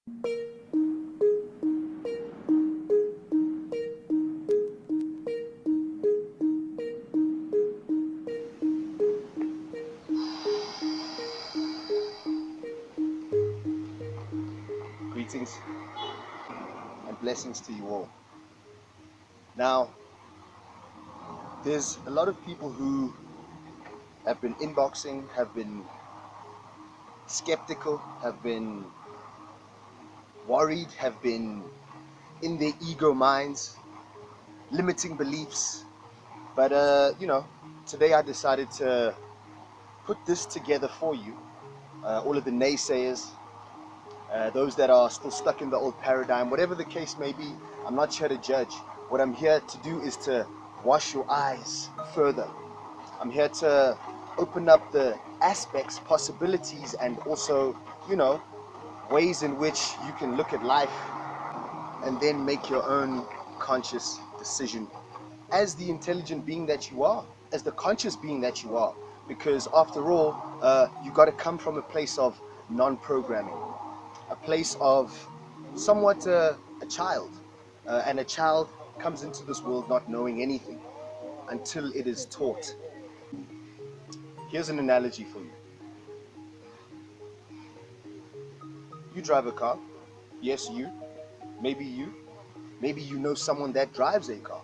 Greetings and blessings to you all. Now, there's a lot of people who have been inboxing, have been skeptical, have been worried, have been in their ego minds, limiting beliefs. But today I decided to put this together for you. All of the naysayers, those that are still stuck in the old paradigm, whatever the case may be, I'm not here to judge. What I'm here to do is to wash your eyes further. I'm here to open up the aspects, possibilities, and also, ways in which you can look at life and then make your own conscious decision as the intelligent being that you are, as the conscious being that you are. Because after all, you got to come from a place of non-programming, a place of somewhat a child. And a child comes into this world not knowing anything until it is taught. Here's an analogy for you. You drive a car. Yes, you. Maybe you. Maybe you know someone that drives a car.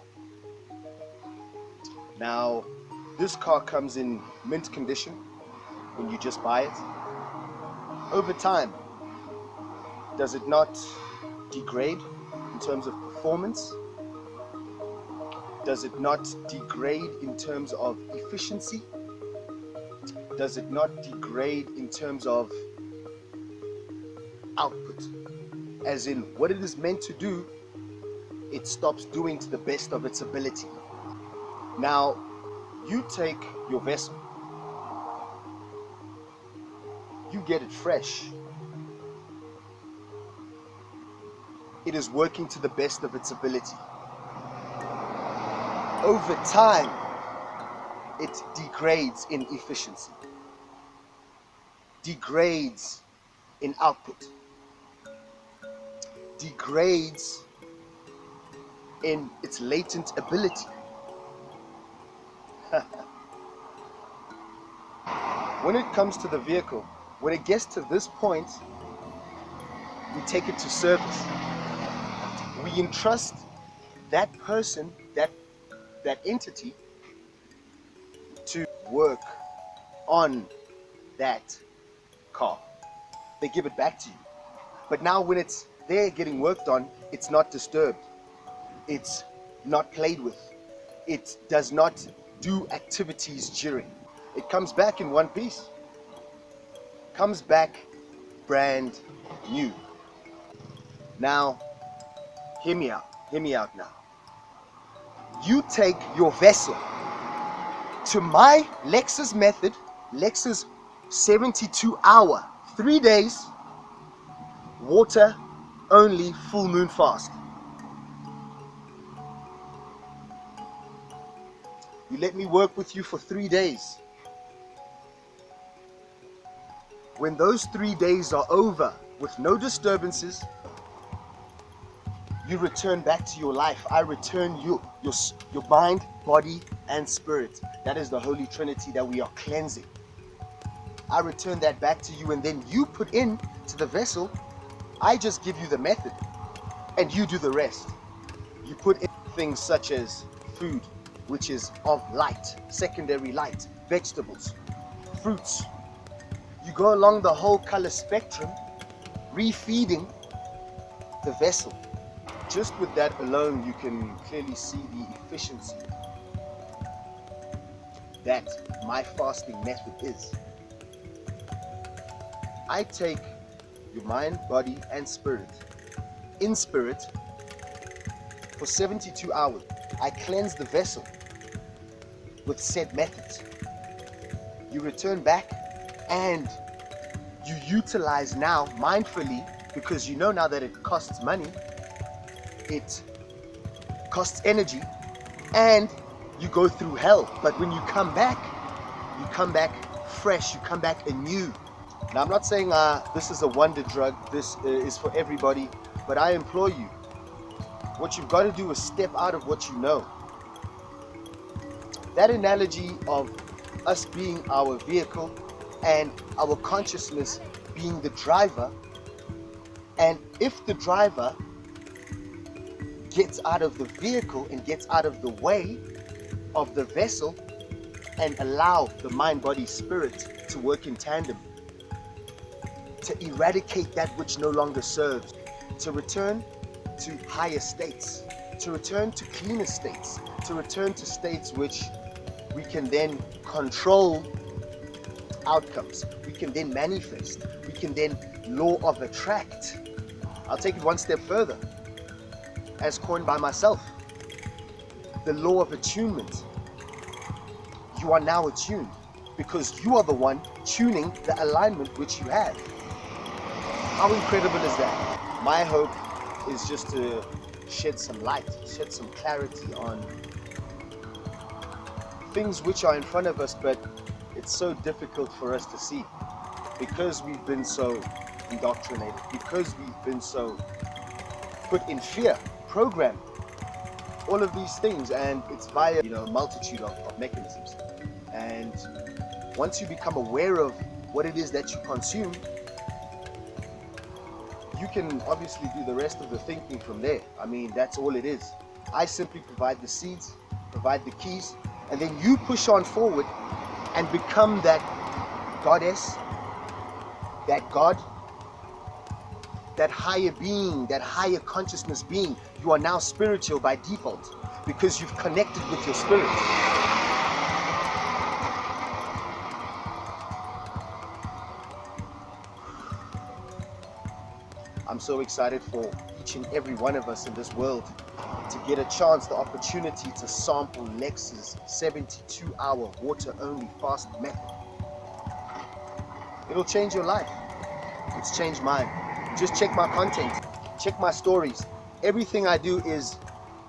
Now, this car comes in mint condition when you just buy it. Over time, does it not degrade in terms of performance? Does it not degrade in terms of efficiency? Does it not degrade in terms of output? As in, what it is meant to do, it stops doing to the best of its ability. Now, you take your vessel, you get it fresh. It is working to the best of its ability. Over time, it degrades in efficiency, degrades in output, degrades in its latent ability. When it comes to the vehicle, when it gets to this point, we take it to service. We entrust that person, that entity, to work on that car. They give it back to you. But now when it's there getting worked on, it's not disturbed. It's not played with. It does not do activities during. It comes back in one piece. Comes back brand new. Now, hear me out now. You take your vessel to my Lexus method, Lexus 72-hour, 3 days, water only, full moon fast. You let me work with you for 3 days. When those 3 days are over with no disturbances, you return back to your life. I return your mind, body, and spirit. That is the Holy Trinity that we are cleansing. I return that back to you, and then you put in to the vessel. I just give you the method, and you do the rest. You put in things such as food, which is of light, secondary light, vegetables, fruits. You go along the whole color spectrum, refeeding the vessel. Just with that alone, you can clearly see the efficiency that my fasting method is. I take your mind, body, and spirit. In spirit, for 72 hours, I cleanse the vessel with said methods. You return back and you utilize now mindfully, because you know now that it costs money, it costs energy, and you go through hell. But when you come back fresh, you come back anew. Now, I'm not saying this is a wonder drug, this is for everybody, but I implore you, what you've got to do is step out of what you know. That analogy of us being our vehicle and our consciousness being the driver, and if the driver gets out of the vehicle and gets out of the way of the vessel and allow the mind, body, spirit to work in tandem, to eradicate that which no longer serves, to return to higher states, to return to cleaner states, to return to states which we can then control outcomes, we can then manifest, we can then law of attract. I'll take it one step further, as coined by myself, the law of attunement. You are now attuned because you are the one tuning the alignment which you have. How incredible is that? My hope is just to shed some light, shed some clarity on things which are in front of us, but it's so difficult for us to see because we've been so indoctrinated, because we've been so put in fear, programmed, all of these things, and it's via a multitude of mechanisms. And once you become aware of what it is that you consume, you can obviously do the rest of the thinking from there. I mean, that's all it is. I simply provide the seeds, provide the keys, and then you push on forward and become that goddess, that God, that higher being, that higher consciousness being. You are now spiritual by default because you've connected with your spirit. I'm so excited for each and every one of us in this world to get a chance, the opportunity to sample Lex's 72-hour water-only fast method. It'll change your life. It's changed mine. Just check my content, check my stories. Everything I do is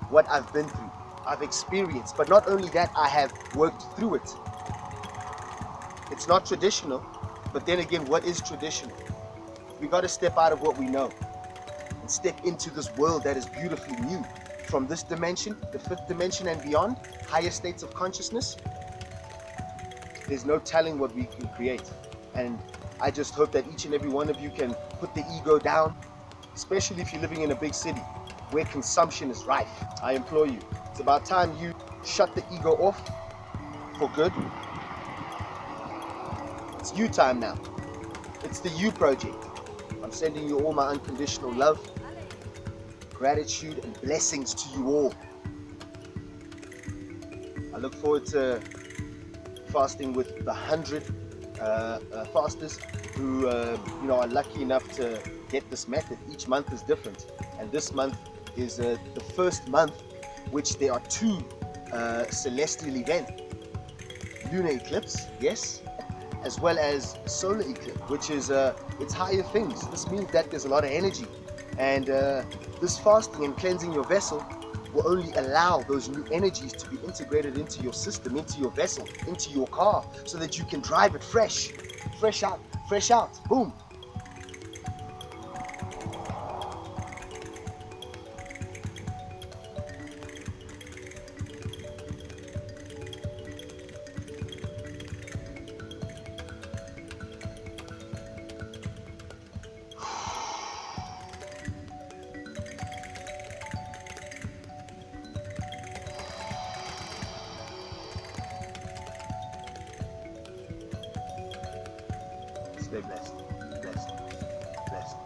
what I've been through, I've experienced, but not only that, I have worked through it. It's not traditional, but then again, what is traditional? We got to step out of what we know and step into this world that is beautifully new. From this dimension, the fifth dimension and beyond, higher states of consciousness, there's no telling what we can create. And I just hope that each and every one of you can put the ego down, especially if you're living in a big city where consumption is rife. I implore you, it's about time you shut the ego off for good. It's you time now. It's the You Project. I'm sending you all my unconditional love, gratitude, and blessings to you all. I look forward to fasting with the 100 fasters who are lucky enough to get this method. Each month is different, and this month is the first month which there are two celestial events: lunar eclipse, yes, as well as solar eclipse, which is it's higher things. This means that there's a lot of energy, and this fasting and cleansing your vessel will only allow those new energies to be integrated into your system, into your vessel, into your car, so that you can drive it fresh out, boom. Stay blessed, blessed, blessed.